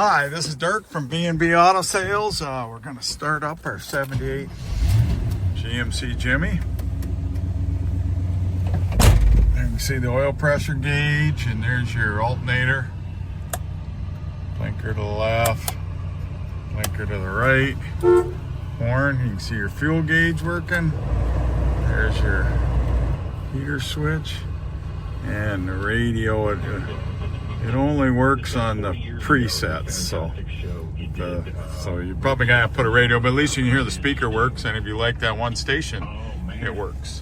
Hi, this is Dirk from B&B Auto Sales. We're going to start up our 78 GMC Jimmy. There you can see the oil pressure gauge, and there's your alternator. Blinker to the left, blinker to the right. Horn, you can see your fuel gauge working. There's your heater switch. And the radio, it only works on the presets, so you're probably gonna have to put a radio, but at least you can hear the speaker works, and if you like that one station, it works.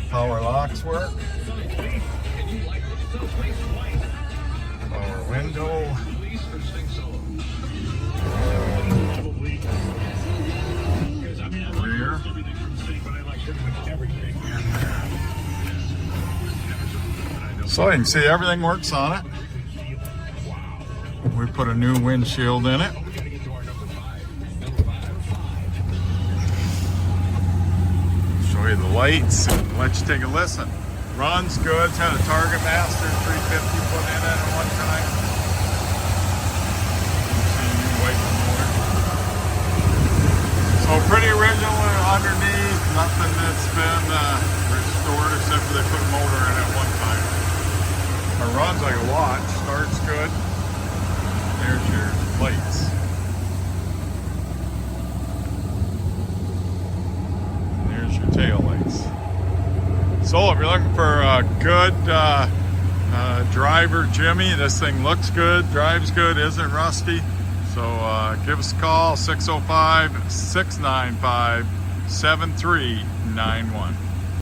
Power locks work. Power window. Rear. So you can see everything works on it. We put a new windshield in it. Show you the lights and let you take a listen. Runs good. It's had a Target Master 350 put in it at one time. So pretty original underneath. Nothing that's been restored except for they put a motor in at one time. It runs like a watch, starts good. There's your lights. And there's your tail lights. So if you're looking for a good driver Jimmy, this thing looks good, drives good, isn't rusty. So give us a call, 605-695-7391.